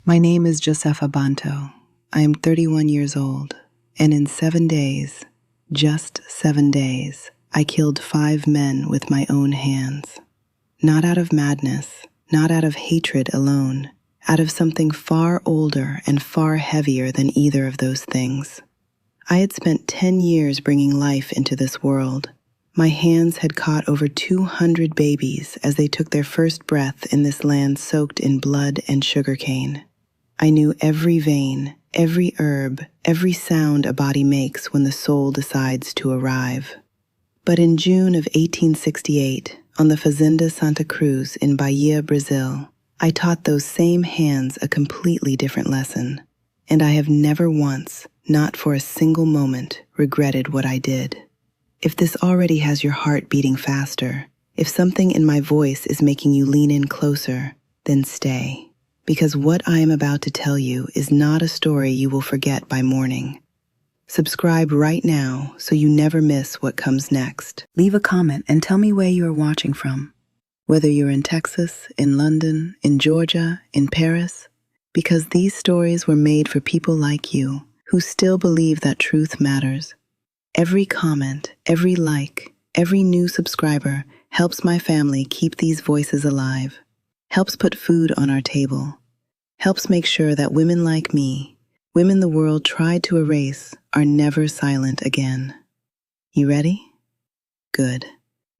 My name is Josefa Banto. I am 31 years old, and in 7 days, just 7 days, I killed 5 men with my own hands. Not out of madness, not out of hatred alone, out of something far older and far heavier than either of those things. I had spent 10 years bringing life into this world. My hands had caught over 200 babies as they took their first breath in this land soaked in blood and sugarcane. I knew every vein, every herb, every sound a body makes when the soul decides to arrive. But in June of 1868, on the Fazenda Santa Cruz in Bahia, Brazil, I taught those same hands a completely different lesson, and I have never once, not for a single moment, regretted what I did. If this already has your heart beating faster, if something in my voice is making you lean in closer, then stay. Because what I am about to tell you is not a story you will forget by morning. Subscribe right now so you never miss what comes next. Leave a comment and tell me where you are watching from. Whether you're in Texas, in London, in Georgia, in Paris, because these stories were made for people like you who still believe that truth matters. Every comment, every like, every new subscriber helps my family keep these voices alive, helps put food on our table, helps make sure that women like me, women the world tried to erase, are never silent again. You ready? Good.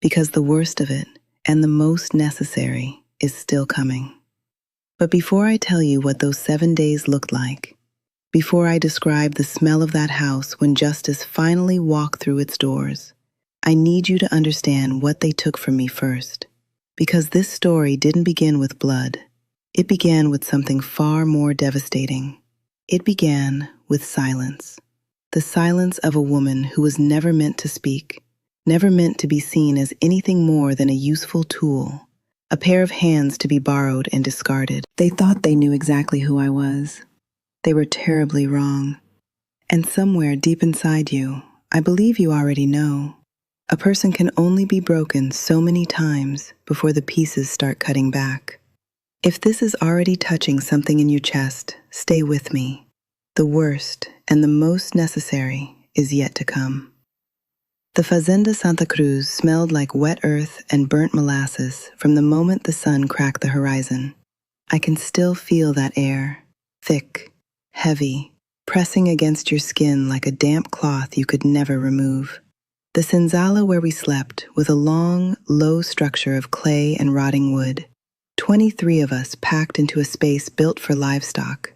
Because the worst of it, and the most necessary, is still coming. But before I tell you what those 7 days looked like, before I describe the smell of that house when justice finally walked through its doors, I need you to understand what they took from me first. Because this story didn't begin with blood. It began with something far more devastating. It began with silence. The silence of a woman who was never meant to speak, never meant to be seen as anything more than a useful tool, a pair of hands to be borrowed and discarded. They thought they knew exactly who I was. They were terribly wrong. And somewhere deep inside you, I believe you already know, a person can only be broken so many times before the pieces start cutting back. If this is already touching something in your chest, stay with me. The worst and the most necessary is yet to come. The Fazenda Santa Cruz smelled like wet earth and burnt molasses from the moment the sun cracked the horizon. I can still feel that air, thick, heavy, pressing against your skin like a damp cloth you could never remove. The senzala where we slept, with a long, low structure of clay and rotting wood. 23 of us packed into a space built for livestock.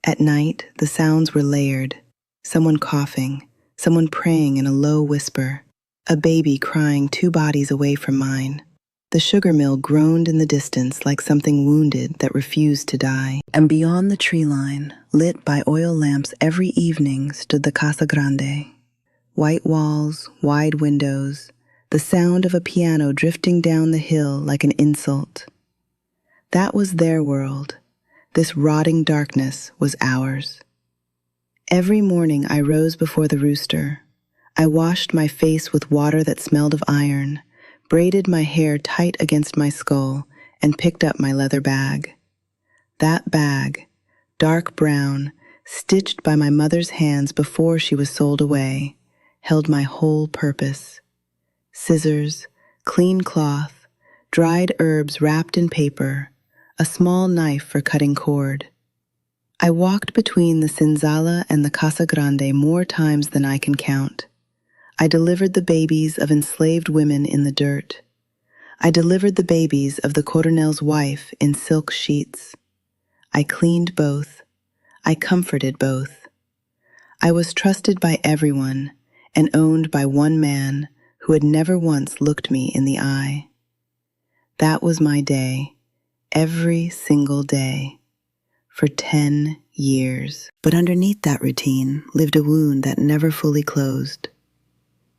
At night, the sounds were layered. Someone coughing, someone praying in a low whisper, a baby crying 2 bodies away from mine. The sugar mill groaned in the distance like something wounded that refused to die. And beyond the tree line, lit by oil lamps every evening, stood the Casa Grande. White walls, wide windows, the sound of a piano drifting down the hill like an insult. That was their world. This rotting darkness was ours. Every morning I rose before the rooster. I washed my face with water that smelled of iron, braided my hair tight against my skull, and picked up my leather bag. That bag, dark brown, stitched by my mother's hands before she was sold away, held my whole purpose. Scissors, clean cloth, dried herbs wrapped in paper, a small knife for cutting cord. I walked between the senzala and the Casa Grande more times than I can count. I delivered the babies of enslaved women in the dirt. I delivered the babies of the coronel's wife in silk sheets. I cleaned both. I comforted both. I was trusted by everyone and owned by one man who had never once looked me in the eye. That was my day, every single day, for 10 years. But underneath that routine lived a wound that never fully closed.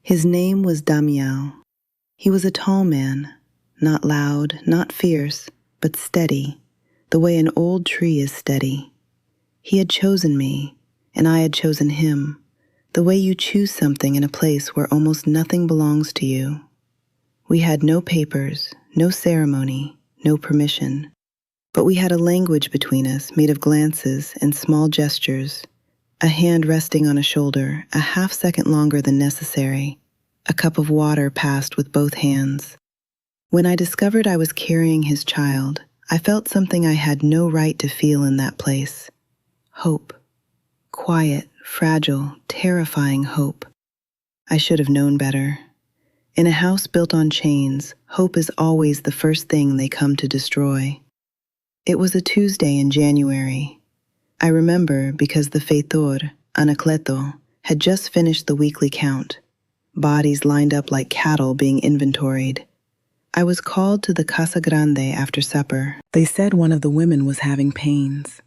His name was Damião. He was a tall man, not loud, not fierce, but steady, the way an old tree is steady. He had chosen me, and I had chosen him, the way you choose something in a place where almost nothing belongs to you. We had no papers, no ceremony, no permission. But we had a language between us made of glances and small gestures, a hand resting on a shoulder a half second longer than necessary, a cup of water passed with both hands. When I discovered I was carrying his child, I felt something I had no right to feel in that place. Hope. Quiet, fragile, terrifying hope. I should have known better. In a house built on chains, hope is always the first thing they come to destroy. It was a Tuesday in January. I remember because the feitor, Anacleto, had just finished the weekly count. Bodies lined up like cattle being inventoried. I was called to the Casa Grande after supper. They said one of the women was having pains.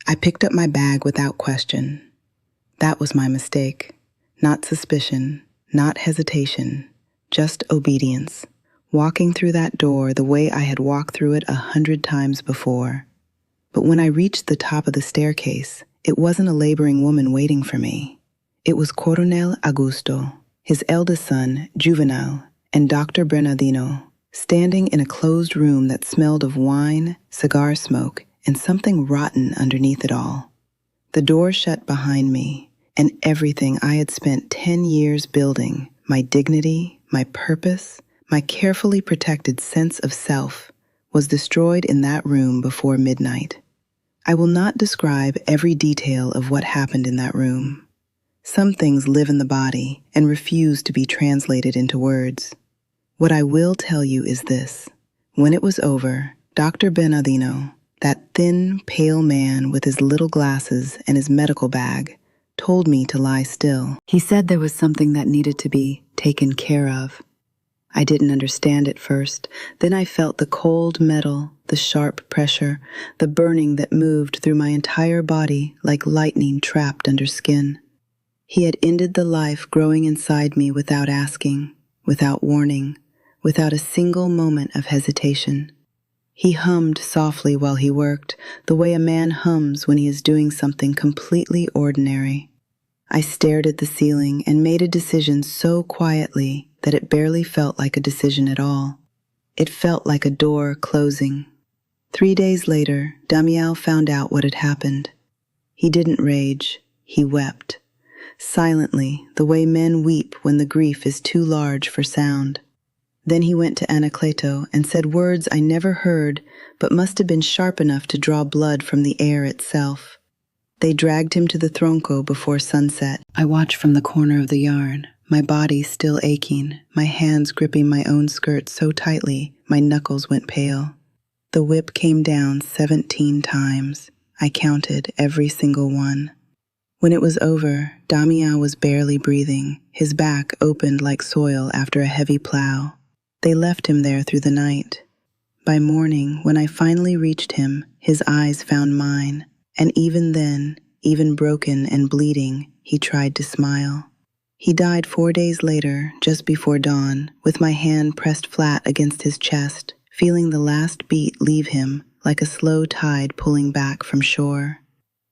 I picked up my bag without question. That was my mistake. Not suspicion, not hesitation, just obedience. Walking through that door the way I had walked through it 100 times before. But when I reached the top of the staircase, it wasn't a laboring woman waiting for me. It was Coronel Augusto, his eldest son, Juvenal, and Dr. Bernardino, standing in a closed room that smelled of wine, cigar smoke, and something rotten underneath it all. The door shut behind me, and everything I had spent 10 years building, my dignity, my purpose, my carefully protected sense of self, was destroyed in that room before midnight. I will not describe every detail of what happened in that room. Some things live in the body and refuse to be translated into words. What I will tell you is this. When it was over, Dr. Bernardino, that thin, pale man with his little glasses and his medical bag, told me to lie still. He said there was something that needed to be taken care of. I didn't understand at first. Then I felt the cold metal, the sharp pressure, the burning that moved through my entire body like lightning trapped under skin. He had ended the life growing inside me without asking, without warning, without a single moment of hesitation. He hummed softly while he worked, the way a man hums when he is doing something completely ordinary. I stared at the ceiling and made a decision so quietly that it barely felt like a decision at all. It felt like a door closing. 3 days later, Damião found out what had happened. He didn't rage, he wept. Silently, the way men weep when the grief is too large for sound. Then he went to Anacleto and said words I never heard but must have been sharp enough to draw blood from the air itself. They dragged him to the tronco before sunset. I watched from the corner of the yard, my body still aching, my hands gripping my own skirt so tightly my knuckles went pale. The whip came down 17 times. I counted every single one. When it was over, Damião was barely breathing, his back opened like soil after a heavy plow. They left him there through the night. By morning, when I finally reached him, his eyes found mine, and even then, even broken and bleeding, he tried to smile. He died 4 days later, just before dawn, with my hand pressed flat against his chest, feeling the last beat leave him like a slow tide pulling back from shore.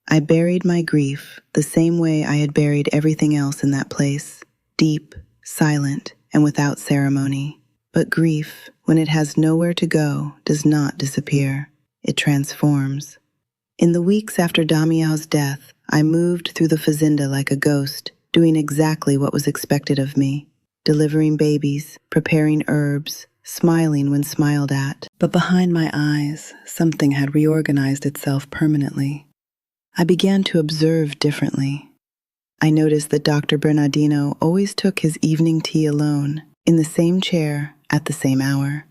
I buried my grief the same way I had buried everything else in that place, deep, silent, and without ceremony. But grief, when it has nowhere to go, does not disappear. It transforms. In the weeks after Damião's death, I moved through the fazenda like a ghost, doing exactly what was expected of me, delivering babies, preparing herbs, smiling when smiled at. But behind my eyes, something had reorganized itself permanently. I began to observe differently. I noticed that Dr. Bernardino always took his evening tea alone, in the same chair, at the same hour.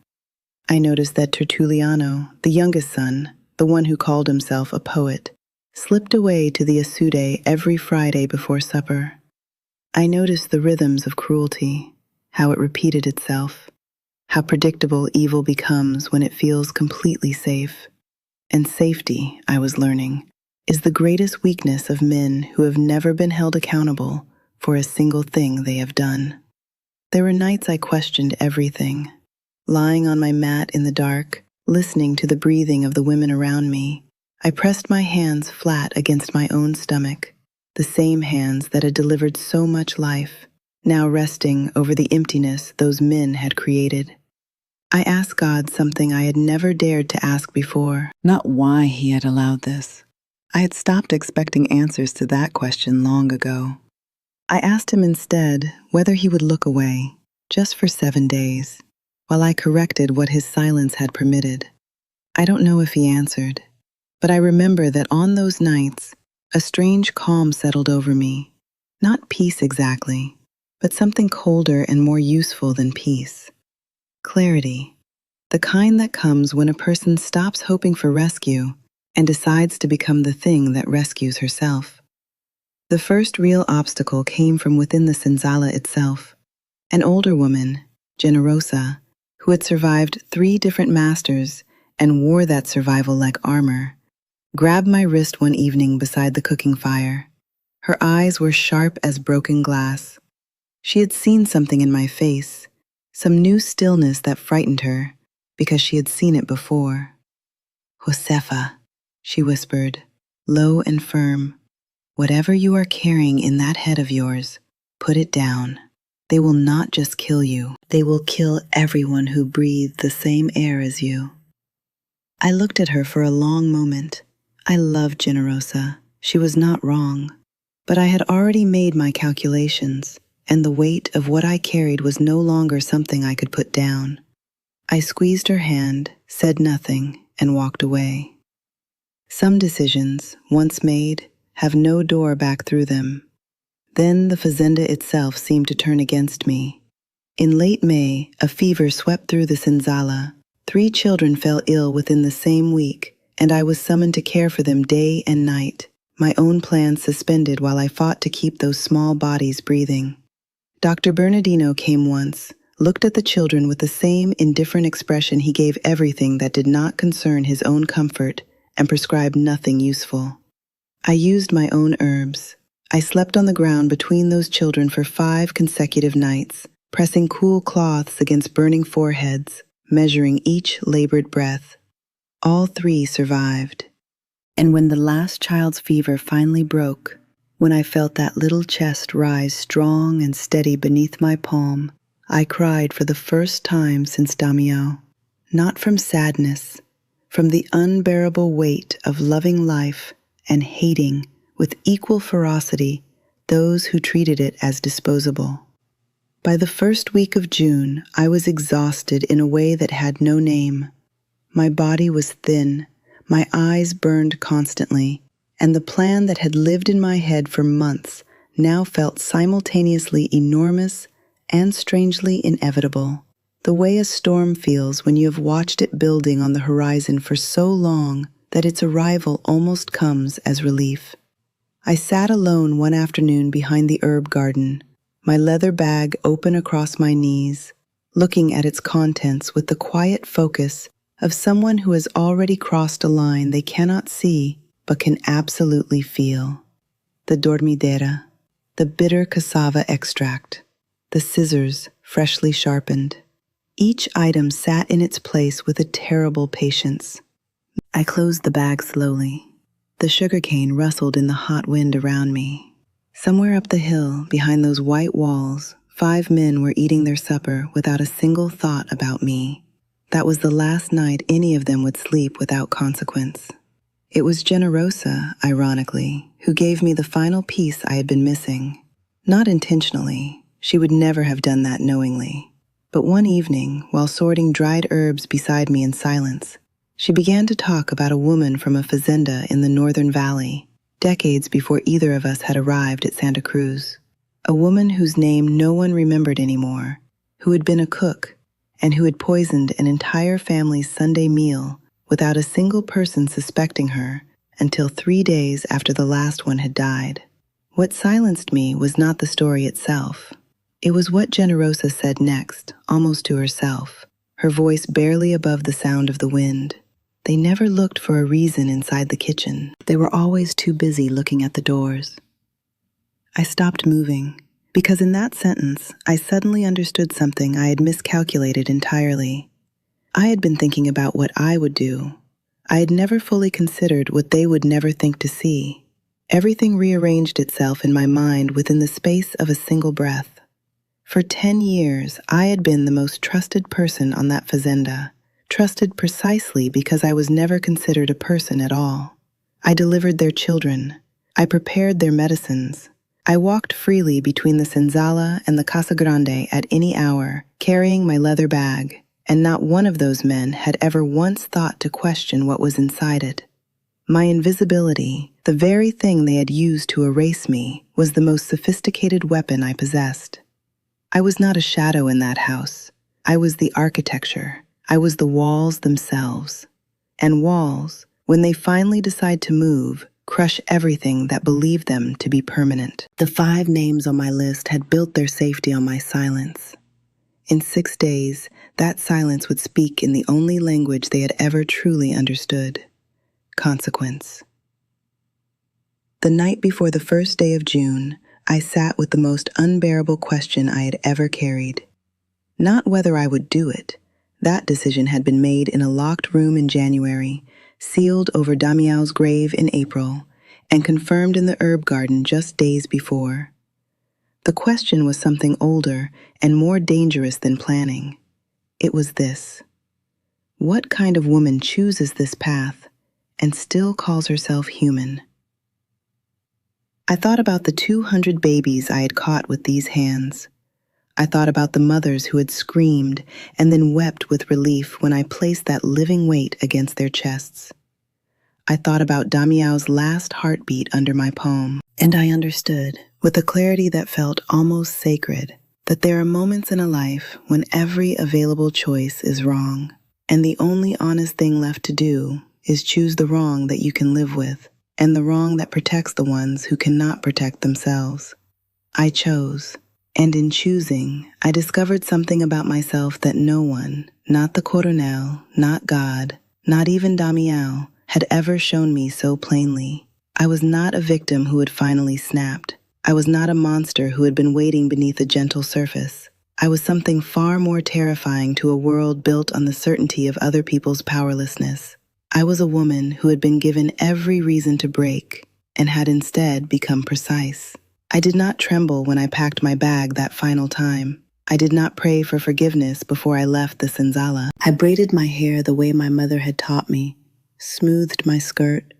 I noticed that Tertulliano, the youngest son, the one who called himself a poet, slipped away to the Asude every Friday before supper. I noticed the rhythms of cruelty, how it repeated itself, how predictable evil becomes when it feels completely safe. And safety, I was learning, is the greatest weakness of men who have never been held accountable for a single thing they have done. There were nights I questioned everything, lying on my mat in the dark, listening to the breathing of the women around me. I pressed my hands flat against my own stomach, the same hands that had delivered so much life, now resting over the emptiness those men had created. I asked God something I had never dared to ask before. Not why he had allowed this. I had stopped expecting answers to that question long ago. I asked him instead whether he would look away, just for 7 days, while I corrected what his silence had permitted. I don't know if he answered, but I remember that on those nights, a strange calm settled over me. Not peace exactly, but something colder and more useful than peace. Clarity, the kind that comes when a person stops hoping for rescue and decides to become the thing that rescues herself. The first real obstacle came from within the senzala itself. An older woman, Generosa, who had survived 3 different masters and wore that survival like armor, grabbed my wrist one evening beside the cooking fire. Her eyes were sharp as broken glass. She had seen something in my face, some new stillness that frightened her, because she had seen it before. "Josefa," she whispered, low and firm, "whatever you are carrying in that head of yours, put it down. They will not just kill you, they will kill everyone who breathed the same air as you." I looked at her for a long moment. I loved Generosa. She was not wrong. But I had already made my calculations, and the weight of what I carried was no longer something I could put down. I squeezed her hand, said nothing, and walked away. Some decisions, once made, have no door back through them. Then the fazenda itself seemed to turn against me. In late May, a fever swept through the senzala. 3 children fell ill within the same week, and I was summoned to care for them day and night, my own plans suspended while I fought to keep those small bodies breathing. Dr. Bernardino came once, looked at the children with the same indifferent expression he gave everything that did not concern his own comfort, and prescribed nothing useful. I used my own herbs. I slept on the ground between those children for 5 consecutive nights, pressing cool cloths against burning foreheads, measuring each labored breath. All 3 survived. And when the last child's fever finally broke, when I felt that little chest rise strong and steady beneath my palm, I cried for the first time since Damião. Not from sadness, from the unbearable weight of loving life and hating with equal ferocity those who treated it as disposable. By the first week of June, I was exhausted in a way that had no name. My body was thin, my eyes burned constantly, and the plan that had lived in my head for months now felt simultaneously enormous and strangely inevitable, the way a storm feels when you have watched it building on the horizon for so long that its arrival almost comes as relief. I sat alone one afternoon behind the herb garden, my leather bag open across my knees, looking at its contents with the quiet focus of someone who has already crossed a line they cannot see but can absolutely feel. The dormidera, the bitter cassava extract, the scissors freshly sharpened. Each item sat in its place with a terrible patience. I closed the bag slowly. The sugarcane rustled in the hot wind around me. Somewhere up the hill, behind those white walls, 5 men were eating their supper without a single thought about me. That was the last night any of them would sleep without consequence. It was Generosa, ironically, who gave me the final piece I had been missing. Not intentionally, she would never have done that knowingly. But one evening, while sorting dried herbs beside me in silence, she began to talk about a woman from a fazenda in the northern valley, decades before either of us had arrived at Santa Cruz. A woman whose name no one remembered anymore, who had been a cook, and who had poisoned an entire family's Sunday meal without a single person suspecting her until 3 days after the last one had died. What silenced me was not the story itself. It was what Generosa said next, almost to herself, her voice barely above the sound of the wind. They never looked for a reason inside the kitchen. They were always too busy looking at the doors. I stopped moving, because in that sentence, I suddenly understood something I had miscalculated entirely. I had been thinking about what I would do. I had never fully considered what they would never think to see. Everything rearranged itself in my mind within the space of a single breath. For 10 years, I had been the most trusted person on that fazenda, trusted precisely because I was never considered a person at all. I delivered their children. I prepared their medicines. I walked freely between the senzala and the Casa Grande at any hour, carrying my leather bag, and not one of those men had ever once thought to question what was inside it. My invisibility, the very thing they had used to erase me, was the most sophisticated weapon I possessed. I was not a shadow in that house. I was the architecture. I was the walls themselves. And walls, when they finally decide to move, crush everything that believed them to be permanent. The 5 names on my list had built their safety on my silence. In 6 days, that silence would speak in the only language they had ever truly understood: consequence. The night before the first day of June, I sat with the most unbearable question I had ever carried. Not whether I would do it. That decision had been made in a locked room in January, sealed over Damião's grave in April, and confirmed in the herb garden just days before. The question was something older and more dangerous than planning. It was this: what kind of woman chooses this path and still calls herself human? I thought about the 200 babies I had caught with these hands. I thought about the mothers who had screamed and then wept with relief when I placed that living weight against their chests. I thought about Damião's last heartbeat under my palm, and I understood, with a clarity that felt almost sacred, that there are moments in a life when every available choice is wrong, and the only honest thing left to do is choose the wrong that you can live with, and the wrong that protects the ones who cannot protect themselves. I chose, and in choosing, I discovered something about myself that no one, not the coronel, not God, not even Damião, had ever shown me so plainly. I was not a victim who had finally snapped. I was not a monster who had been waiting beneath a gentle surface. I was something far more terrifying to a world built on the certainty of other people's powerlessness. I was a woman who had been given every reason to break and had instead become precise. I did not tremble when I packed my bag that final time. I did not pray for forgiveness before I left the senzala. I braided my hair the way my mother had taught me, smoothed my skirt,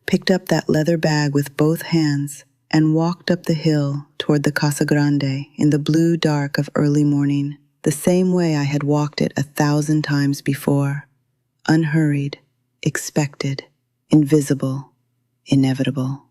picked up that leather bag with both hands, and walked up the hill toward the Casa Grande in the blue dark of early morning, the same way I had walked it 1,000 times before, unhurried, expected, invisible, inevitable.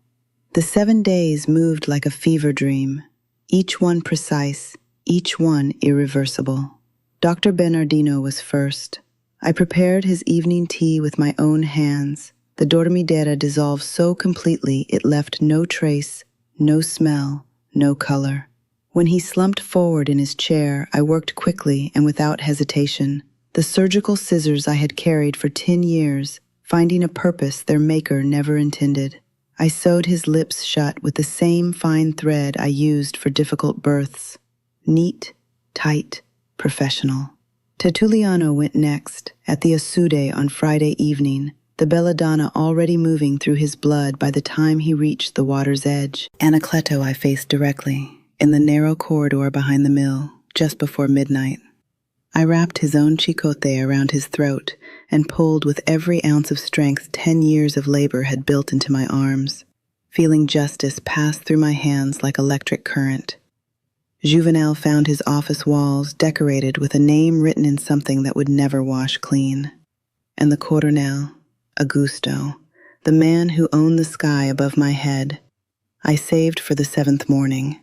The 7 days moved like a fever dream, each one precise, each one irreversible. Dr. Bernardino was first. I prepared his evening tea with my own hands. The dormideira dissolved so completely it left no trace, no smell, no color. When he slumped forward in his chair, I worked quickly and without hesitation. The surgical scissors I had carried for 10 years, finding a purpose their maker never intended. I sewed his lips shut with the same fine thread I used for difficult births. Neat, tight, professional. Tertuliano went next, at the Asude on Friday evening, the belladonna already moving through his blood by the time he reached the water's edge. Anacleto I faced directly, in the narrow corridor behind the mill, just before midnight. I wrapped his own chicote around his throat and pulled with every ounce of strength 10 years of labor had built into my arms, feeling justice pass through my hands like electric current. Juvenal found his office walls decorated with a name written in something that would never wash clean. And the coronel, Augusto, the man who owned the sky above my head, I saved for the 7th morning.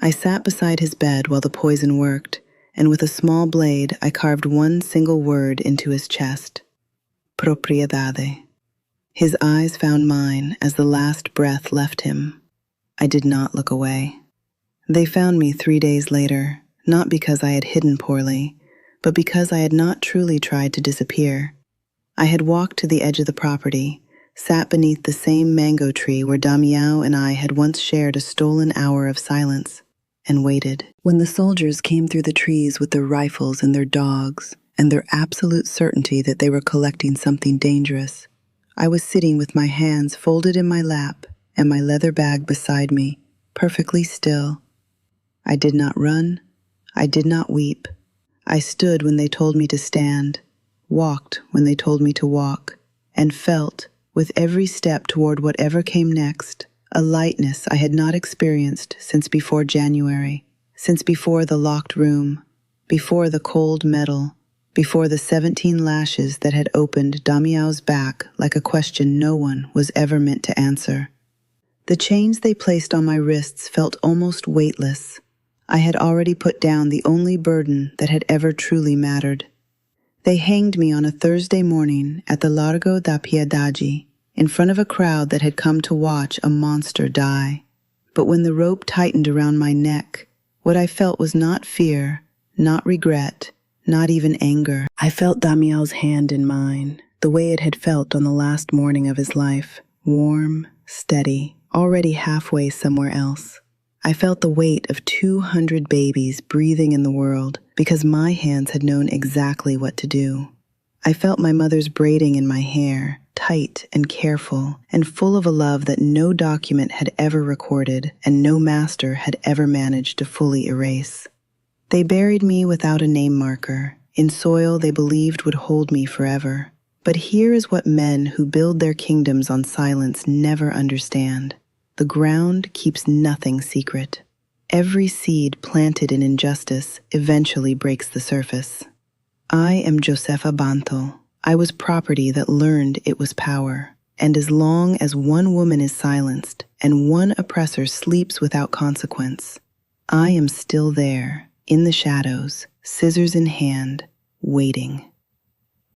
I sat beside his bed while the poison worked, and with a small blade I carved one single word into his chest: propriedade. His eyes found mine as the last breath left him. I did not look away. They found me 3 days later, not because I had hidden poorly, but because I had not truly tried to disappear. I had walked to the edge of the property, sat beneath the same mango tree where Damião and I had once shared a stolen hour of silence, and waited. When the soldiers came through the trees with their rifles and their dogs, and their absolute certainty that they were collecting something dangerous, I was sitting with my hands folded in my lap and my leather bag beside me, perfectly still. I did not run. I did not weep. I stood when they told me to stand, walked when they told me to walk, and felt, with every step toward whatever came next, a lightness I had not experienced since before January, since before the locked room, before the cold metal, before the 17 lashes that had opened Damiao's back like a question no one was ever meant to answer. The chains they placed on my wrists felt almost weightless. I had already put down the only burden that had ever truly mattered. They hanged me on a Thursday morning at the Largo da Piedade, in front of a crowd that had come to watch a monster die. But when the rope tightened around my neck, what I felt was not fear, not regret, not even anger. I felt Damiel's hand in mine, the way it had felt on the last morning of his life, warm, steady, already halfway somewhere else. I felt the weight of 200 babies breathing in the world because my hands had known exactly what to do. I felt my mother's braiding in my hair, tight and careful, and full of a love that no document had ever recorded and no master had ever managed to fully erase. They buried me without a name marker, in soil they believed would hold me forever. But here is what men who build their kingdoms on silence never understand. The ground keeps nothing secret. Every seed planted in injustice eventually breaks the surface. I am Josefa Banto. I was property that learned it was power. And as long as one woman is silenced and one oppressor sleeps without consequence, I am still there, in the shadows, scissors in hand, waiting.